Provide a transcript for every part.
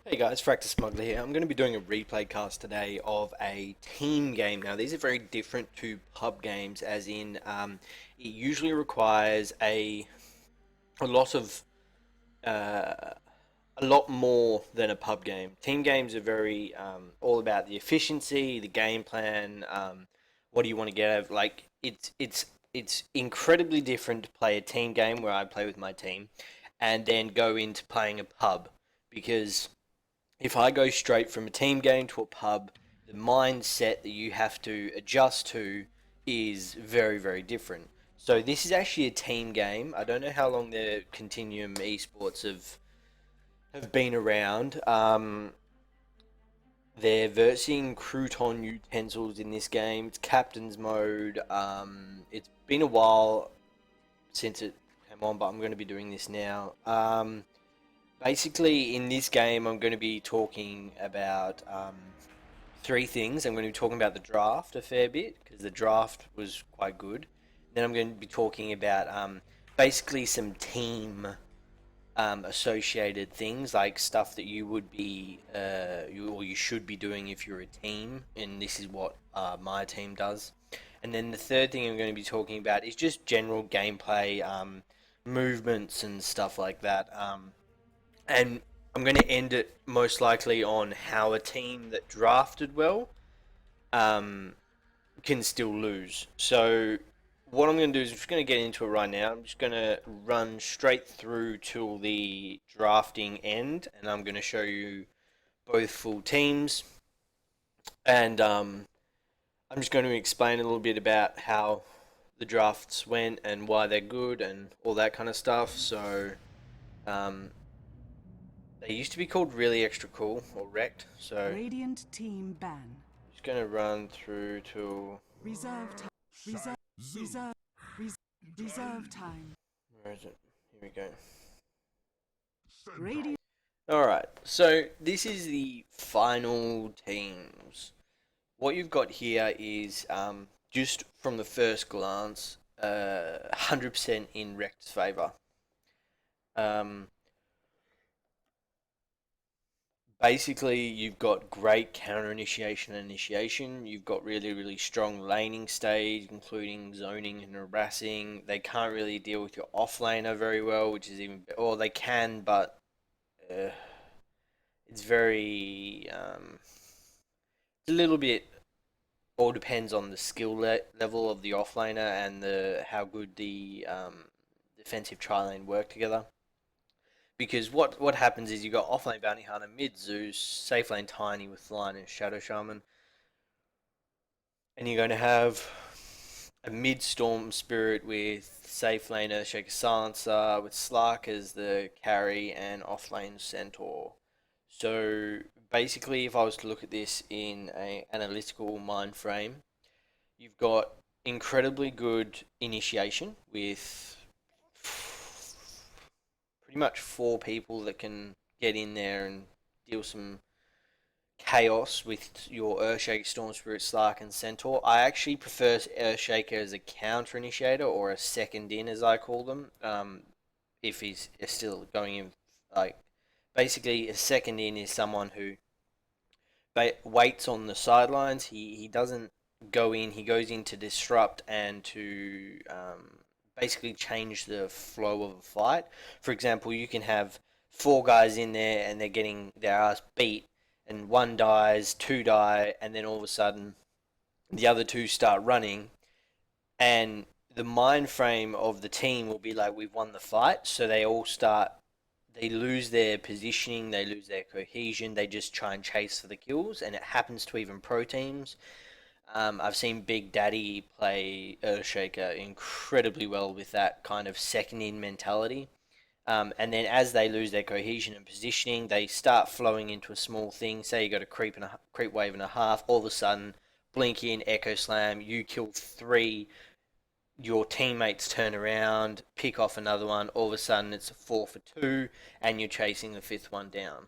Hey guys, REKT Smuggler here. I'm going to be doing a replay cast today of a team game. Now, these are very different to pub games, as in it usually requires a lot of uh, a lot more than a pub game. Team games are very all about the efficiency, the game plan. What do you want to get out of? Like it's incredibly different to play a team game where I play with my team, and then go into playing a pub because if I go straight from a team game to a pub, the mindset that you have to adjust to is very, very different. So this is actually a team game. I don't know how long the Continuum esports have been around. They're versing crouton utensils in this game. It's captain's mode. It's been a while since it came on, but I'm going to be doing this now. Basically, in this game, I'm going to be talking about three things. I'm going to be talking about the draft a fair bit because the draft was quite good. Then I'm going to be talking about basically some team associated things like stuff that you would be or you should be doing if you're a team, and this is what my team does. And then the third thing I'm going to be talking about is just general gameplay, movements and stuff like that. And I'm going to end it most likely on how a team that drafted well um, can still lose. So what I'm going to do is I'm just going to get into it right now. I'm just going to run straight through till the drafting end, and I'm going to show you both full teams, and I'm just going to explain a little bit about how the drafts went and why they're good and all that kind of stuff. So um, they used to be called Really Extra Cool or REKT. So Radiant team ban. just going to run through till Reserve time. Reserve. Reserve time. where is it? Here we go. Radiant. Alright, so this is the final teams. What you've got here is just from the first glance, 100% in REKT's favour. Um, Basically, you've got great counter initiation and initiation. You've got really, really strong laning stage, including zoning and harassing. They can't really deal with your offlaner very well, which is even, or they can, but uh, it's very, it's a little bit, all depends on the level of the offlaner and the how good the defensive tri lane work together. Because what happens is you got offlane bounty hunter, mid Zeus, safe lane tiny with line and shadow shaman, and you're going to have a mid storm spirit with safe lane Earthshaker silencer with Slark as the carry and offlane centaur. So basically, if I was to look at this in a analytical mind frame, you've got incredibly good initiation with pretty much four people that can get in there and deal some chaos with your Earthshaker, Storm Spirit, Slark, and Centaur. I actually prefer Earthshaker as a counter initiator or a second in, as I call them. If he's still going in, like basically a second in is someone who waits on the sidelines. He doesn't go in. He goes in to disrupt and to basically change the flow of a fight. For example, you can have four guys in there and they're getting their ass beat, and one dies, two die, and then all of a sudden the other two start running, and the mind frame of the team will be like, we've won the fight, so they all start, they lose their positioning, they lose their cohesion, they just try and chase for the kills, and it happens to even pro teams. I've seen Big Daddy play Earthshaker incredibly well with that kind of second in mentality. And then as they lose their cohesion and positioning, they start flowing into a small thing. Say you got a creep wave and a half, all of a sudden, blink in, echo slam, you kill three, your teammates turn around, pick off another one, all of a sudden it's a 4 for 2, and you're chasing the fifth one down.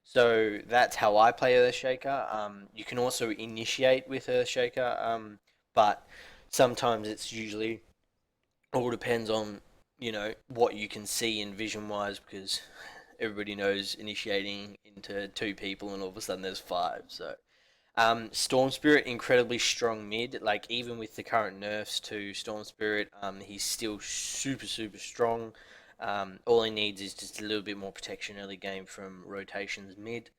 So that's how I play Earthshaker. You can also initiate with Earthshaker, but sometimes it's usually all depends on what you can see in vision wise, because everybody knows initiating into two people, and all of a sudden there's five. So Storm Spirit, incredibly strong mid. Like even with the current nerfs to Storm Spirit, he's still super super strong. All he needs is just a little bit more protection early game from rotations mid.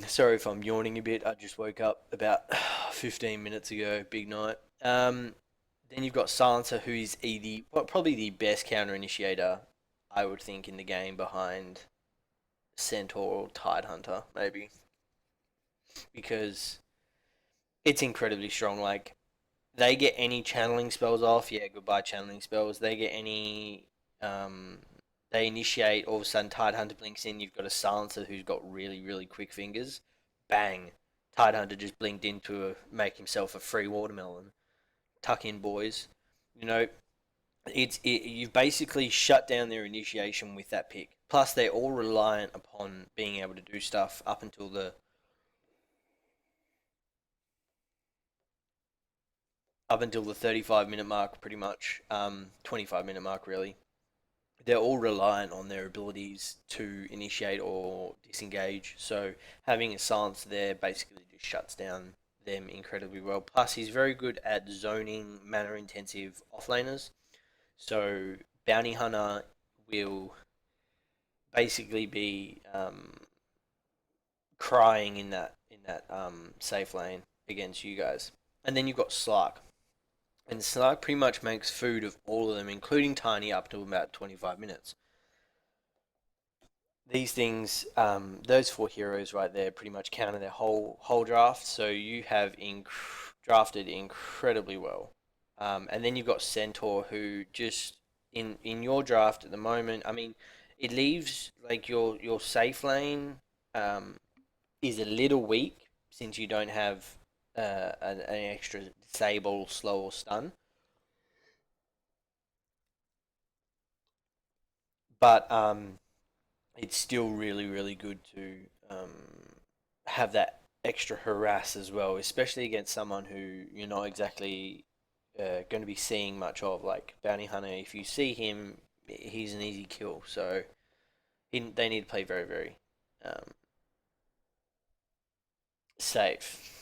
Sorry if I'm yawning a bit. I just woke up about 15 minutes ago. Big night. Then you've got Silencer, who is probably the best counter initiator, I would think, in the game behind Centaur or Tidehunter, maybe, because it's incredibly strong. Like they get any channeling spells off, yeah, goodbye channeling spells. They get any, um, they initiate. All of a sudden, Tidehunter blinks in. You've got a Silencer who's got really really quick fingers. Bang! Tidehunter just blinked in to make himself a free watermelon. Tuck in, boys. You know, you've basically shut down their initiation with that pick. Plus, they're all reliant upon being able to do stuff up until the 35-minute mark, pretty much, 25-minute mark, really. They're all reliant on their abilities to initiate or disengage. So having a silence there basically just shuts down them incredibly well. Plus, he's very good at zoning mana intensive offlaners. So Bounty Hunter will basically be crying in that safe lane against you guys. And then you've got Slark. And Slark pretty much makes food of all of them, including Tiny, up to about 25 minutes. These things, those four heroes right there, pretty much counter their whole draft. So you have drafted incredibly well. And then you've got Centaur, who just in your draft at the moment. I mean, it leaves like your safe lane um, is a little weak since you don't have an extra disable, slow, or stun. But it's still really, really good to have that extra harass as well, especially against someone who you're not exactly going to be seeing much of, like Bounty Hunter. If you see him, he's an easy kill. So they need to play very, very um, safe.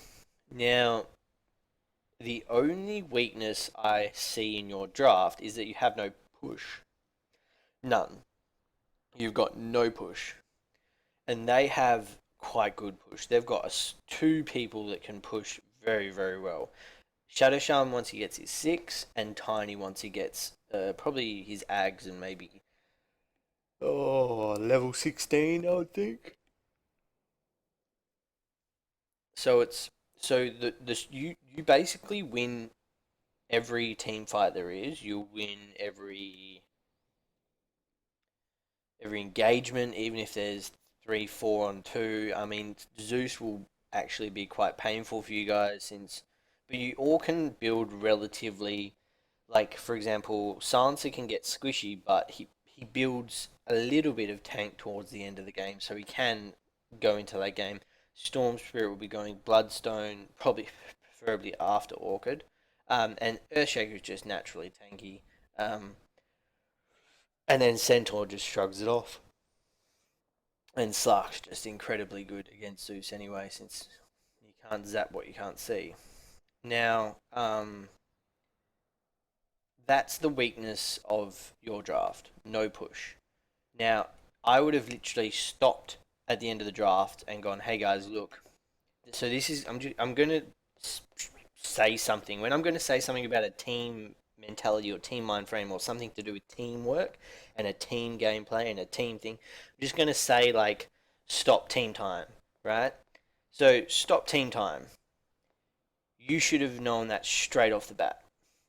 Now, the only weakness I see in your draft is that you have no push. None. You've got no push. And they have quite good push. They've got two people that can push very, very well. Shadow Shaman once he gets his 6, and Tiny once he gets probably his Ags and maybe level 16, I would think. So it's so you basically win every team fight there is. You'll win every engagement, even if there's 3, 4 on 2. I mean, Zeus will actually be quite painful for you guys since, but you all can build relatively. Like for example, Silencer can get squishy, but he builds a little bit of tank towards the end of the game, so he can go into that game. Storm Spirit will be going Bloodstone, probably preferably after Orchid, and Earthshaker is just naturally tanky. Um, and then Centaur just shrugs it off. And Slark's just incredibly good against Zeus anyway, since you can't zap what you can't see. Now, that's the weakness of your draft. No push. Now, I would have literally stopped at the end of the draft and gone, "Hey guys, look. So this is I'm gonna say something. When I'm gonna say something about a team mentality or team mind frame or something to do with teamwork and a team gameplay and a team thing, I'm just gonna say like stop team time, right? So stop team time. You should have known that straight off the bat.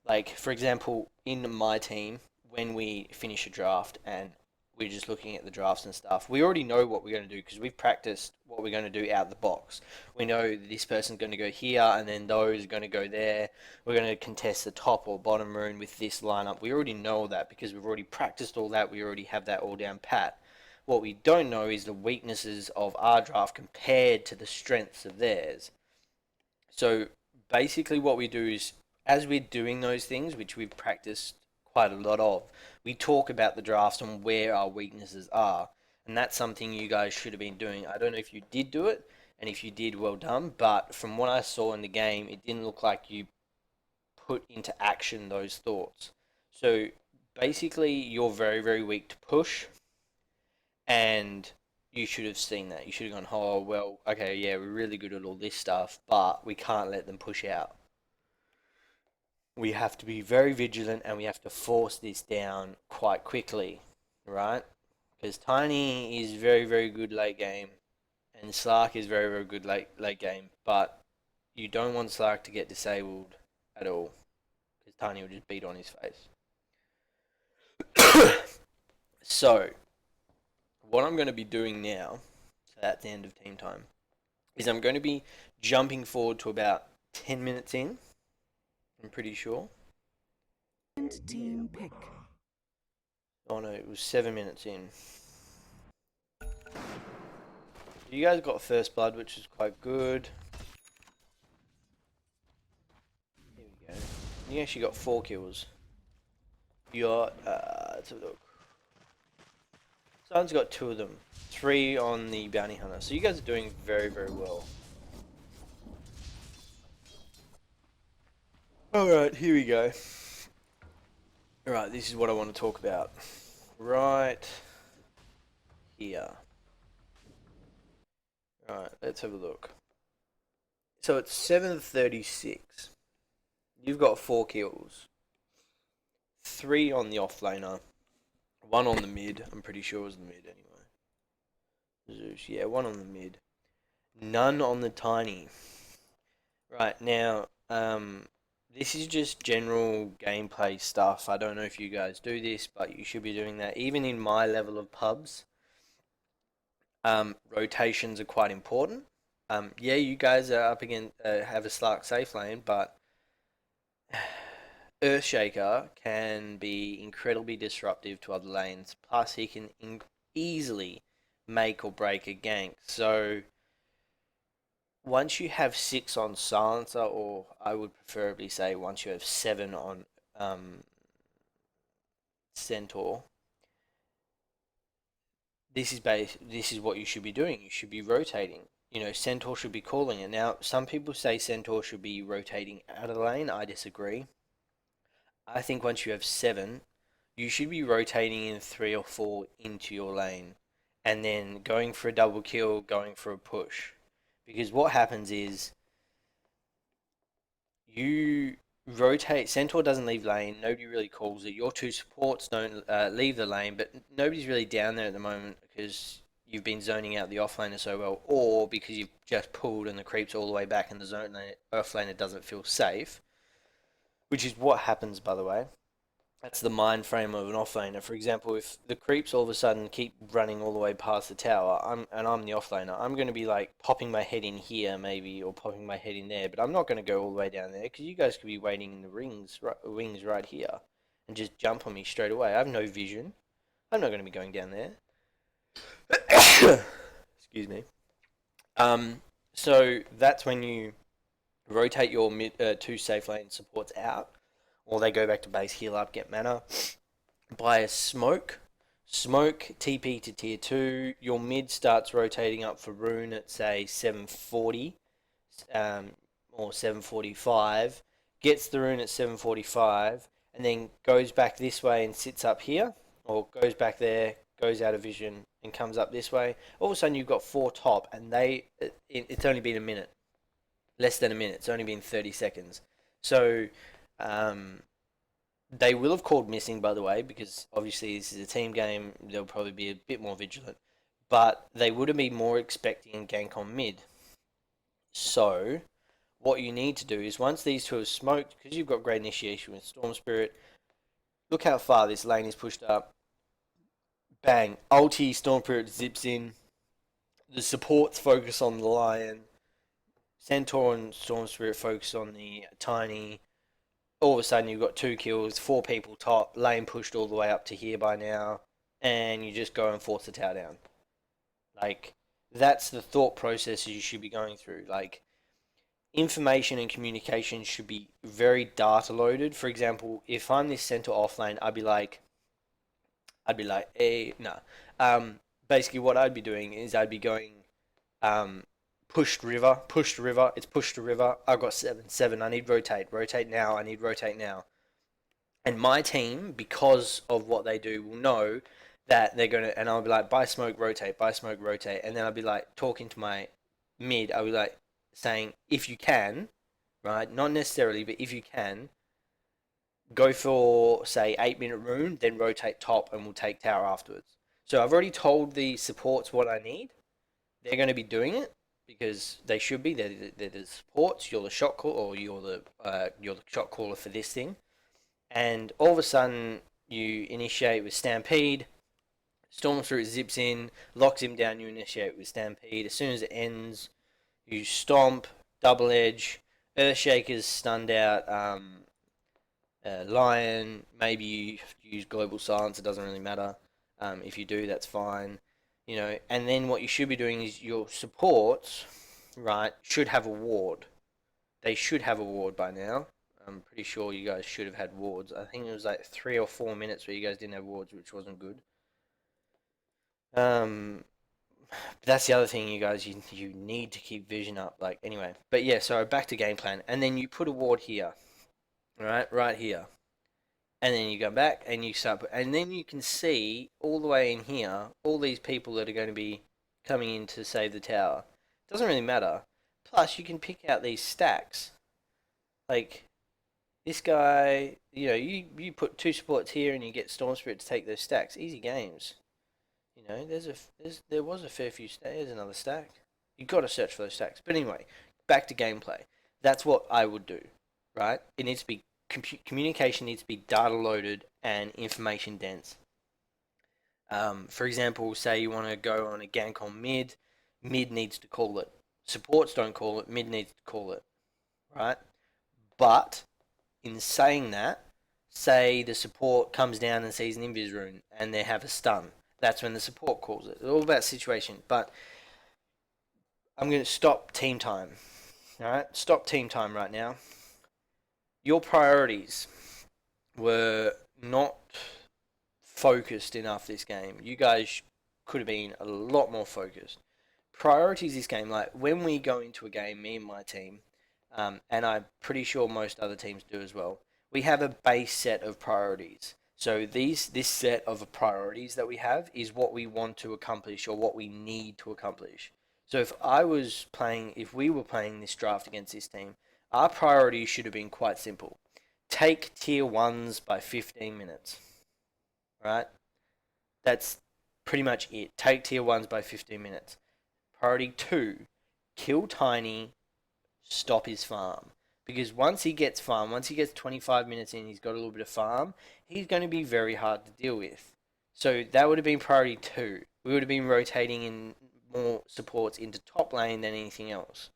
Like for example, in my team, when we finish a draft and we're just looking at the drafts and stuff, we already know what we're going to do because we've practiced what we're going to do out of the box. We know this person's going to go here and then those are going to go there. We're going to contest the top or bottom rune with this lineup. We already know that because we've already practiced all that. We already have that all down pat. What we don't know is the weaknesses of our draft compared to the strengths of theirs. So basically, what we do is, as we're doing those things, which we've practiced quite a lot of. We talk about the drafts and where our weaknesses are, and that's something you guys should have been doing. I don't know if you did do it, and if you did, well done. But from what I saw in the game, it didn't look like you put into action those thoughts. So basically, you're very, very weak to push, and you should have seen that. You should have gone, oh, well, okay, yeah, we're really good at all this stuff, but we can't let them push out. We have to be very vigilant and we have to force this down quite quickly, right? Because Tiny is very, very good late game, and Slark is very, very good late game, but you don't want Slark to get disabled at all, because Tiny will just beat on his face. So, what I'm going to be doing now, so that's the end of team time, is I'm going to be jumping forward to about 10 minutes in, I'm pretty sure. And team pick. Oh no, it was 7 minutes in. You guys got first blood, which is quite good. Here we go. You actually got 4 kills. You got, let's have a look. Someone's got 2 of them. 3 on the bounty hunter. So you guys are doing very, very well. Alright, here we go. Alright, this is what I want to talk about. Right here. Alright, let's have a look. So it's 7:36. You've got 4 kills. 3 on the offlaner. 1 on the mid. I'm pretty sure it was the mid anyway. Zeus, yeah, 1 on the mid. None on the tiny. Right, now, this is just general gameplay stuff. I don't know if you guys do this, but you should be doing that. Even in my level of pubs, rotations are quite important. Yeah, you guys are up against, have a Slark safe lane, but Earthshaker can be incredibly disruptive to other lanes. Plus, he can easily make or break a gank. So, once you have 6 on Silencer, or I would preferably say once you have 7 on Centaur, this is what you should be doing. You should be rotating. You know, Centaur should be calling it. Now, some people say Centaur should be rotating out of the lane. I disagree. I think once you have 7, you should be rotating in 3 or 4 into your lane, and then going for a double kill, going for a push. Because what happens is you rotate. Centaur doesn't leave lane. Nobody really calls it. Your 2 supports don't leave the lane, but nobody's really down there at the moment because you've been zoning out the offlaner so well, or because you've just pulled and the creep's all the way back and the zone offlaner doesn't feel safe, which is what happens, by the way. That's the mind frame of an offlaner. For example, if the creeps all of a sudden keep running all the way past the tower, I'm the offlaner, I'm going to be like popping my head in here maybe, or popping my head in there, but I'm not going to go all the way down there because you guys could be waiting in the wings right here and just jump on me straight away. I have no vision. I'm not going to be going down there. Excuse me. So that's when you rotate your 2 safe lane supports out, or they go back to base, heal up, get mana. Buy a smoke. Smoke, TP to tier 2. Your mid starts rotating up for rune at, say, 740 or 745. Gets the rune at 745, and then goes back this way and sits up here, or goes back there, goes out of vision, and comes up this way. All of a sudden, you've got 4 top, and it's only been a minute. Less than a minute. It's only been 30 seconds. So, they will have called missing, by the way, because obviously this is a team game. They'll probably be a bit more vigilant. But they would have been more expecting gank on mid. So, what you need to do is, once these 2 have smoked, because you've got great initiation with Storm Spirit, look how far this lane is pushed up. Bang. Ulti, Storm Spirit zips in. The supports focus on the Lion. Centaur and Storm Spirit focus on the Tiny. All of a sudden you've got 2 kills, 4 people top, lane pushed all the way up to here by now, and you just go and force the tower down. Like, that's the thought process you should be going through. Like, information and communication should be very data loaded. For example, if I'm this center offlane, I'd be like, no. Um, Basically, what I'd be doing is I'd be going, um, push to river. It's push to river. I've got seven. I need rotate now. I need rotate now. And my team, because of what they do, will know that they're gonna. And I'll be like, buy smoke, rotate. And then I'll be like talking to my mid. I'll be like saying, if you can, right? Not necessarily, but if you can, go for say 8 minute rune, then rotate top, and we'll take tower afterwards. So I've already told the supports what I need. They're going to be doing it because they should be. They're the supports. You're the shot call, or you're the shot caller for this thing. And all of a sudden, you initiate with Stampede. Stormthrough zips in, locks him down. You initiate with Stampede. As soon as it ends, you stomp, double edge. Earthshaker's stunned out. Lion, maybe you use global silence. It doesn't really matter. If you do, that's fine. And then what you should be doing is your supports, right, should have a ward. They should have a ward by now. I'm pretty sure you guys should have had wards. I think it was like 3 or 4 minutes where you guys didn't have wards, which wasn't good. Um, that's the other thing, you guys. You need to keep vision up. Like anyway, but yeah. So back to game plan, and then you put a ward here, right here, and then you go back and you start, and then you can see all the way in here all these people that are going to be coming in to save the tower. Doesn't really matter. Plus, you can pick out these stacks. Like this guy, you put two supports here and you get Storm Spirit to take those stacks. Easy games. There was a fair few stacks. There's another stack. You got to search for those stacks. But anyway, back to gameplay. That's what I would do, right? It needs to be communication needs to be data loaded and information dense. For example, say you want to go on a gank on mid needs to call it. Supports don't call it, mid needs to call it, right? But in saying that, say the support comes down and sees an invis rune and they have a stun. That's when the support calls it. It's all about situation. But I'm going to stop team time. All right, stop team time right now. Your priorities were not focused enough this game. You guys could have been a lot more focused. Priorities this game, like when we go into a game, me and my team, and I'm pretty sure most other teams do as well, we have a base set of priorities. So this set of priorities that we have is what we want to accomplish or what we need to accomplish. So if we were playing this draft against this team, our priorities should have been quite simple. Take tier ones by 15 minutes, right? That's pretty much it. Take tier ones by 15 minutes. Priority 2, kill Tiny, stop his farm. Because once he gets 25 minutes in, he's got a little bit of farm, he's going to be very hard to deal with. So that would have been priority 2. We would have been rotating in more supports into top lane than anything else.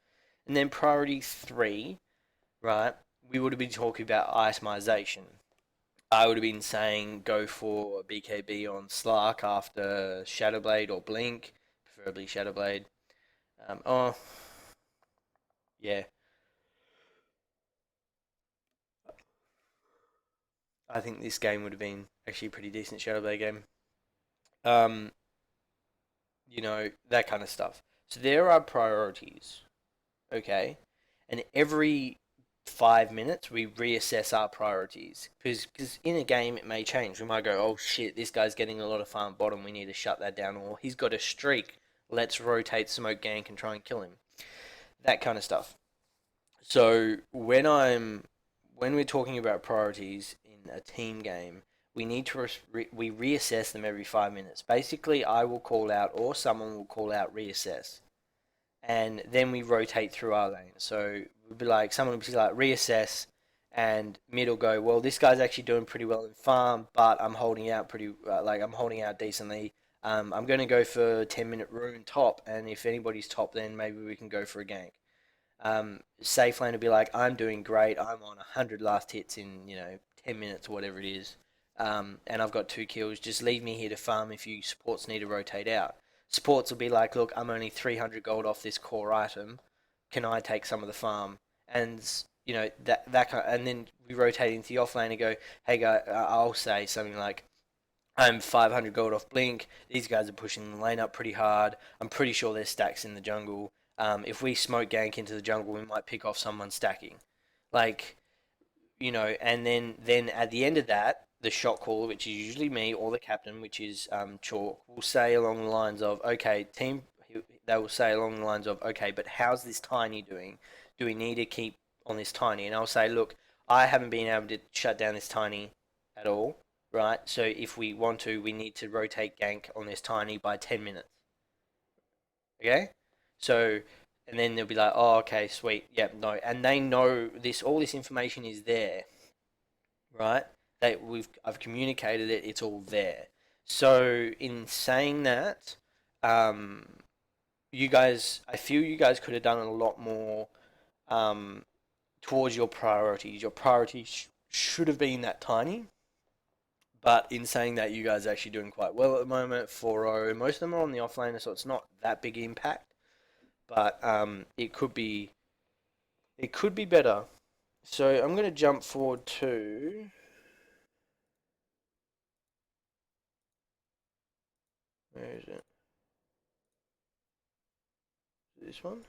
And then priority 3, right, we would have been talking about itemization. I would have been saying go for a BKB on Slark after Shadowblade or Blink, preferably Shadowblade. Oh, yeah. I think this game would have been actually a pretty decent Shadowblade game. Um, that kind of stuff. So there are priorities, okay? And every 5 minutes we reassess our priorities because in a game it may change. We might go, oh shit, this guy's getting a lot of farm bottom. We need to shut that down, or he's got a streak. Let's rotate smoke gank and try and kill him. That kind of stuff. So when we're talking about priorities in a team game, we need to we reassess them every 5 minutes. Basically, I will call out or someone will call out reassess, and then we rotate through our lane. So we'll be like, someone will be like reassess, and mid will go, well, this guy's actually doing pretty well in farm, but I'm holding out I'm holding out decently. I'm going to go for 10-minute rune top, and if anybody's top, then maybe we can go for a gank. Safe lane will be like, I'm doing great. I'm on 100 last hits in 10 minutes or whatever it is, and I've got 2 kills. Just leave me here to farm if you supports need to rotate out. Sports will be like, look, I'm only 300 gold off this core item. Can I take some of the farm? and you know that kind and then we rotate into the offlane and go, hey guy, I'll say something like, I'm 500 gold off blink. These guys are pushing the lane up pretty hard. I'm pretty sure there's stacks in the jungle. If we smoke gank into the jungle, we might pick off someone stacking. Like, you know, and then at the end of that, the shot caller, which is usually me, or the captain, which is Chalk, will say along the lines of, okay, team, they will say along the lines of, okay, but how's this tiny doing? Do we need to keep on this tiny? And I'll say, look, I haven't been able to shut down this tiny at all, right? So if we want to, we need to rotate gank on this tiny by 10 minutes. Okay? So, and then they'll be like, oh, okay, sweet, yep, no. And they know this, all this information is there, right? I've communicated it, it's all there. So in saying that, um, you guys, I feel you guys could have done a lot more towards your priorities. Your priorities should have been that tiny. But in saying that, you guys are actually doing quite well at the moment. 4-0. Most of them are on the offlaner, so it's not that big impact. But it could be better. So I'm going to jump forward to where is it? This one.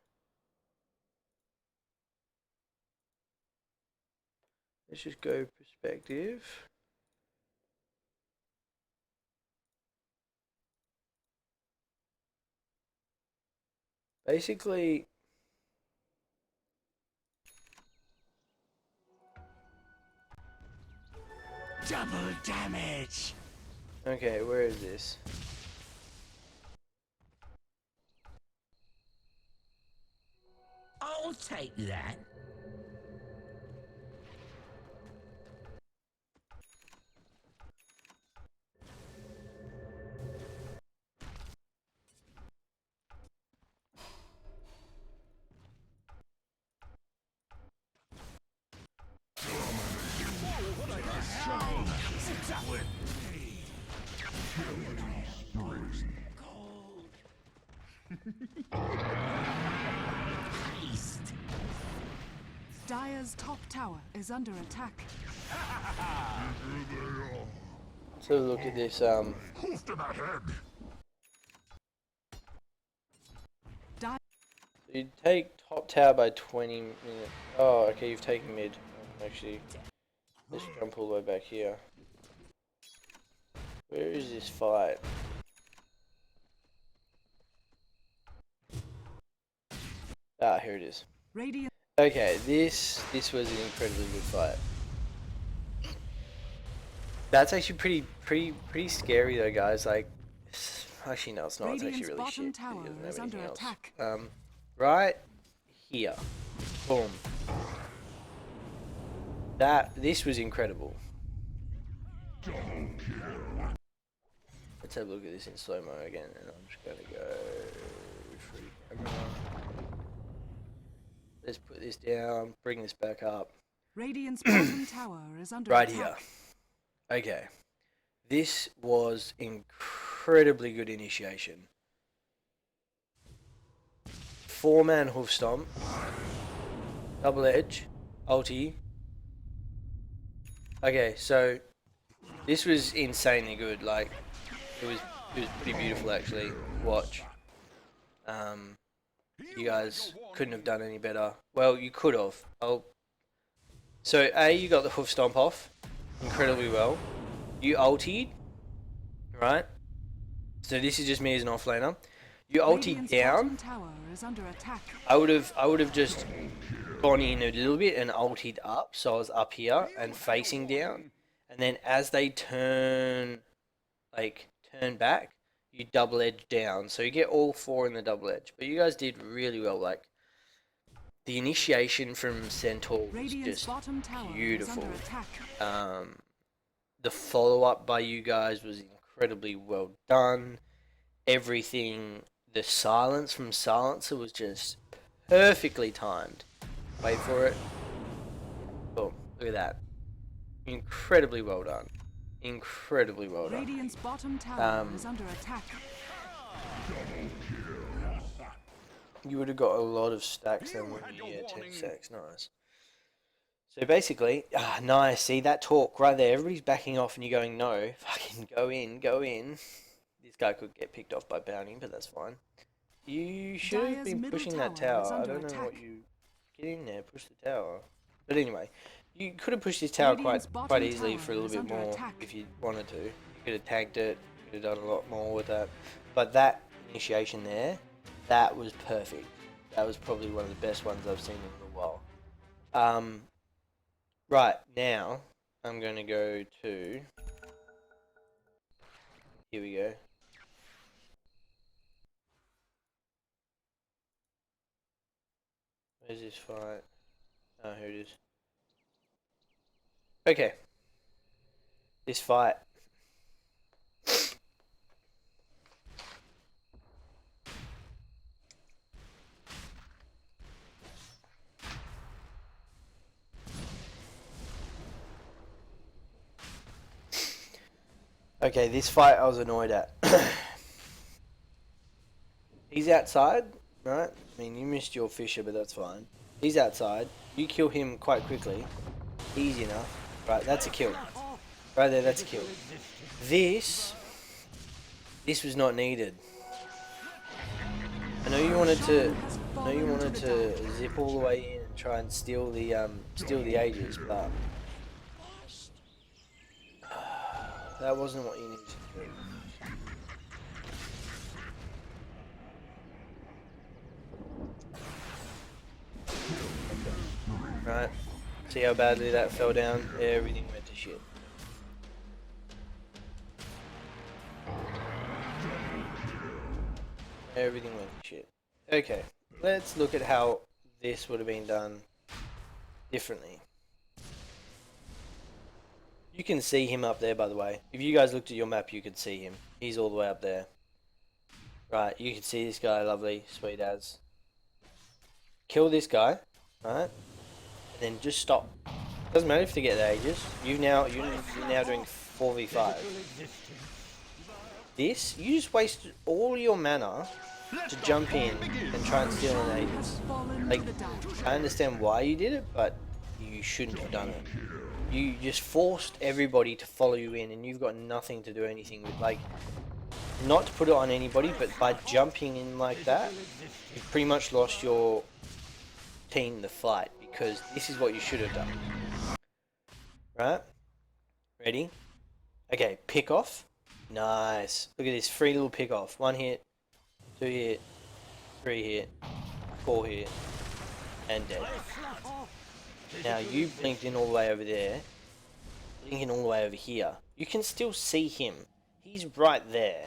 Let's just go perspective. Basically, Double damage. okay, where is this? I'll take that. Dire's top tower is under attack. So look at this. You take top tower by 20 minutes. Oh, okay, you've taken mid. Actually, let's jump all the way back here. Where is this fight? Ah, here it is. Radiant Okay, this was an incredibly good fight. That's actually pretty scary though, guys. Like, actually no, it's not. It's actually Radiant's really bottom shit. tower It doesn't have is under anything else. attack. Right here, boom. This was incredible. Let's have a look at this in slow mo again, and I'm just gonna go free camera. Let's put this down, bring this back up. Radiant's bottom tower is under Right attack. here. Okay. This was incredibly good initiation. 4-man hoof stomp. Double edge. Ulti. Okay, so this was insanely good. Like, it was pretty beautiful actually. Watch. You guys couldn't have done any better. Well, you could have. So you got the hoof stomp off incredibly well. You ultied, right? So this is just me as an offlaner. You ultied Radiant's down. bottom tower is under attack. I would have just gone in a little bit and ultied up, so I was up here and facing down. And then as they turn back, you double edge down. So you get all 4 in the double edge. But you guys did really well. Like, the initiation from Centaur was Radiant's just bottom tower beautiful. is under attack. The follow-up by you guys was incredibly well done. Everything, the silence from Silencer was just perfectly timed. Wait for it. Boom. Look at that. Incredibly well done. Incredibly well done. Radiant's bottom tower is under attack. You would have got a lot of stacks then, wouldn't you? Yeah, 10 stacks, nice. So basically, nice. See that talk right there? Everybody's backing off, and you're going, no, fucking go in, go in. This guy could get picked off by bounty, but that's fine. You should have Dire's been middle pushing that tower is tower. I under don't know what attack. you get in there. Push the tower. But anyway, you could have pushed this tower Radiant's quite bottom easily tower for a little is bit under more attack. if you wanted to. You could have tagged it. You could have done a lot more with that. But that initiation there, that was perfect. That was probably one of the best ones I've seen in a little while. Right now, I'm going to go to. Here we go. Where's this fight? Oh, here it is. Okay. This fight. Okay, this fight I was annoyed at. He's outside, right? I mean, you missed your Fisher, but that's fine. He's outside. You kill him quite quickly. Easy enough. Right, that's a kill. Right there, that's a kill. This was not needed. I know you wanted to zip all the way in and try and steal the Aegis, but that wasn't what you needed to do. Right, see how badly that fell down? Everything went to shit. Everything went to shit. Okay, let's look at how this would have been done differently. You can see him up there, by the way. If you guys looked at your map, you could see him. He's all the way up there. Right, you can see this guy, lovely, sweet as. Kill this guy, right? And then just stop. Doesn't matter if they get the Aegis. You're now doing 4v5. This, you just wasted all your mana to jump in and try and steal an Aegis. Like, I understand why you did it, but you shouldn't have done it. You just forced everybody to follow you in, and you've got nothing to do anything with. Like, not to put it on anybody, but by jumping in like that, you've pretty much lost your team the fight, because this is what you should have done. Right? Ready? Okay, pick off. Nice. Look at this free little pick off. 1 hit, 2 hit, 3 hit, 4 hit, and dead. Now you blinked in all the way over there, blinking all the way over here. You can still see him. He's right there.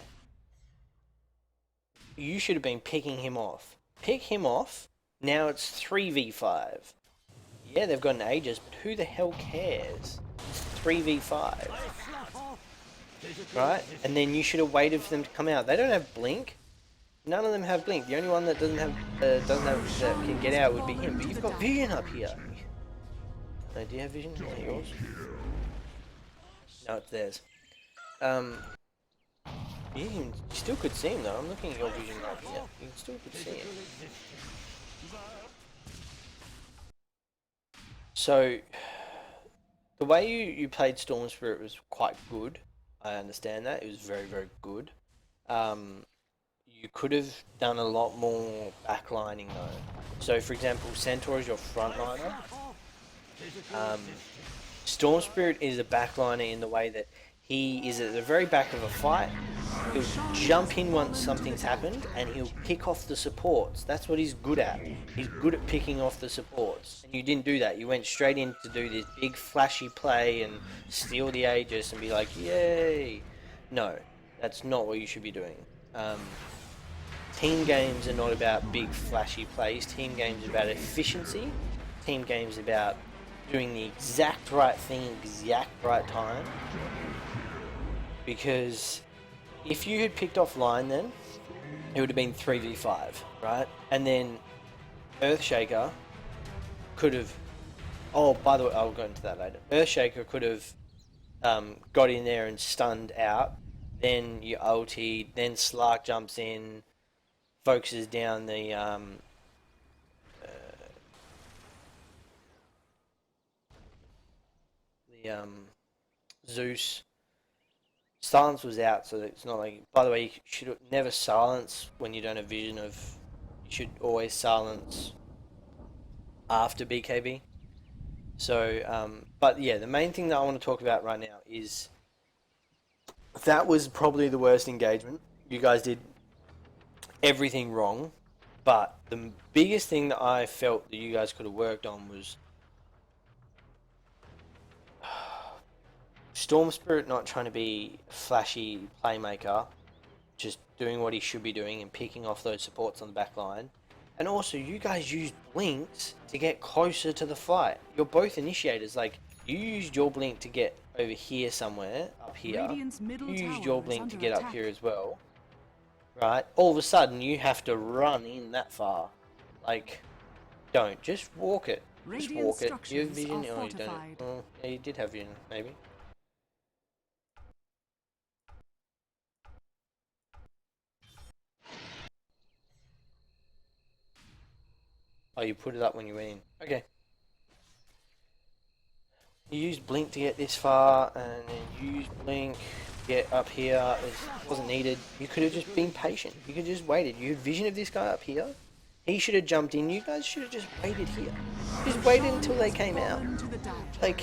You should have been picking him off. Pick him off. Now it's 3v5. Yeah, they've got an Aegis, but who the hell cares? It's 3v5. Right? And then you should have waited for them to come out. They don't have blink. None of them have blink. The only one that that can get out would be him. But you've got vision up here. No, do you have vision? Is that yours? No, it's theirs. You still could see him though. I'm looking at your vision right here. You still could see him. So, the way you played Storm Spirit was quite good. I understand that. It was very, very good. You could have done a lot more backlining though. So, for example, Centaur is your frontliner. Storm Spirit is a backliner in the way that he is at the very back of a fight. He'll jump in once something's happened, and he'll pick off the supports. That's what he's good at. He's good at picking off the supports. And you didn't do that. You went straight in to do this big flashy play and steal the Aegis and be like, yay. No, that's not what you should be doing. Team games are not about big flashy plays. Team games are about efficiency. Team games are about doing the exact right thing, exact right time. Because if you had picked off line then, it would have been 3v5, right? And then Earthshaker could have... Oh, by the way, I'll go into that later. Earthshaker could have got in there and stunned out. Then you ultied, then Slark jumps in, focuses down the Zeus. Silence was out, so it's not like. By the way, you should never silence when you don't have vision of. You should always silence after BKB. So, but yeah, the main thing that I want to talk about right now is that was probably the worst engagement. You guys did everything wrong, but the biggest thing that I felt that you guys could have worked on was Storm Spirit not trying to be a flashy playmaker, just doing what he should be doing and picking off those supports on the back line. And also, you guys used blinks to get closer to the fight. You're both initiators. Like, you used your blink to get over here somewhere, up here. Radiant's middle You used tower your is blink to under get up attack. here as well. Right? All of a sudden, you have to run in that far. Like, don't. Just walk it. Just Radiant walk it. You have structures vision? are Oh, you don't. fortified. Oh, yeah, you did have vision, maybe. Oh, you put it up when you went in. Okay. You used blink to get this far, and then you used blink to get up here. It wasn't needed. You could have just been patient. You could have just waited. You had vision of this guy up here. He should have jumped in. You guys should have just waited here. Just waited until they came out. Fallen to the dire. Like,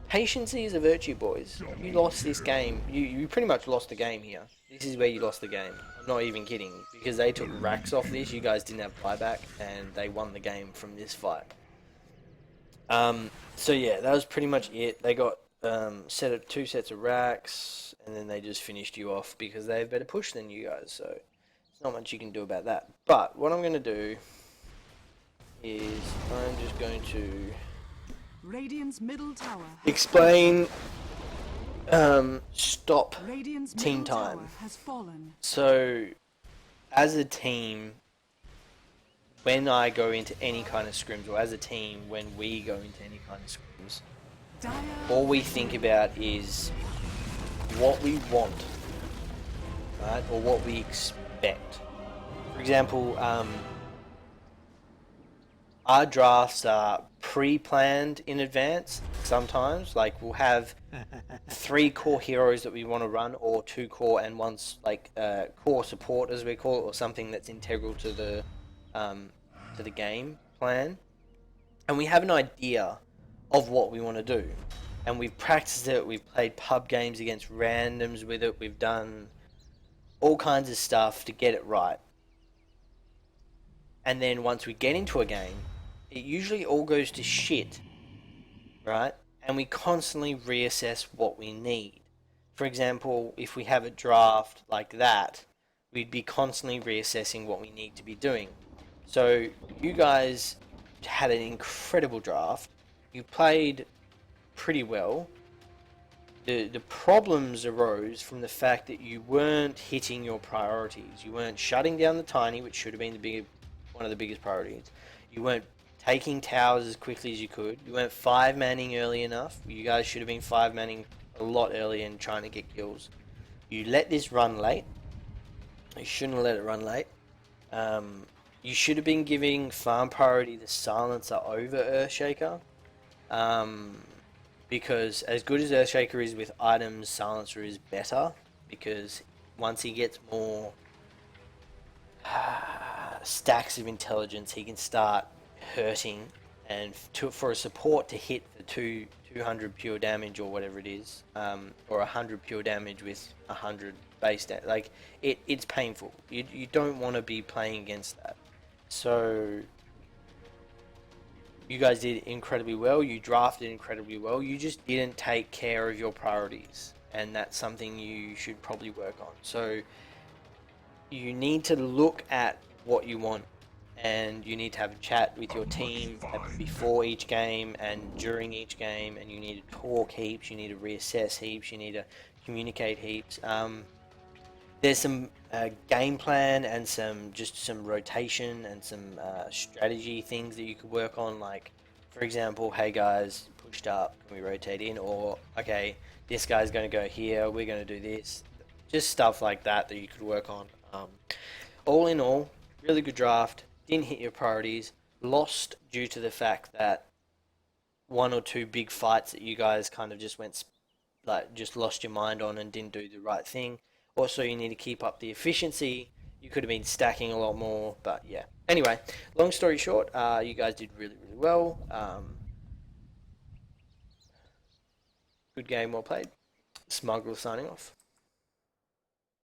patience is a virtue, boys. You lost this game. You pretty much lost the game here. This is where you lost the game. I'm not even kidding. Because they took racks off this. You guys didn't have buyback, and they won the game from this fight. So yeah, that was pretty much it. They got two sets of racks, and then they just finished you off because they have better push than you guys. So there's not much you can do about that. But what I'm going to do is I'm just going to Radiant's middle tower. explain stop Radiant's team middle time. tower has fallen. So as a team, when I go into any kind of scrims, or as a team, when we go into any kind of scrims, Dire all we think about is what we want, right? Or what we expect. For example, our drafts are pre-planned in advance sometimes. Like, we'll have 3 core heroes that we want to run, or 2 core and one's like core support, as we call it, or something that's integral to the game plan, and we have an idea of what we want to do, and we've practiced it. We've played pub games against randoms with it. We've done all kinds of stuff to get it right, and then once we get into a game, it usually all goes to shit, right? And we constantly reassess what we need. For example, if we have a draft like that, we'd be constantly reassessing what we need to be doing. So you guys had an incredible draft. You played pretty well. The problems arose from the fact that you weren't hitting your priorities. You weren't shutting down the tiny, which should have been one of the biggest priorities. You weren't taking towers as quickly as you could. You weren't 5-manning early enough. You guys should have been 5-manning a lot earlier and trying to get kills. You let this run late. You shouldn't have let it run late. You should have been giving farm priority to Silencer over Earthshaker. Because as good as Earthshaker is with items, Silencer is better. Because once he gets more stacks of intelligence, he can start hurting. And for a support to hit the 200 pure damage or whatever it is, or 100 pure damage with 100 base damage, like, it's painful. You don't want to be playing against that. So you guys did incredibly well. You drafted incredibly well. You just didn't take care of your priorities, and that's something you should probably work on. So you need to look at what you want, and you need to have a chat with your team before each game and during each game, and you need to talk heaps, you need to reassess heaps, you need to communicate heaps. There's some game plan and some rotation and some strategy things that you could work on, like, for example, hey guys, pushed up, can we rotate in? Or, okay, this guy's going to go here, we're going to do this. Just stuff like that you could work on. All in all, Really good draft. Didn't hit your priorities. Lost due to the fact that one or two big fights that you guys kind of just went like just lost your mind on and didn't do the right thing. Also, you need to keep up the efficiency. You could have been stacking a lot more, but yeah. Anyway, long story short, you guys did really, really well. Good game, well played. Smuggler signing off.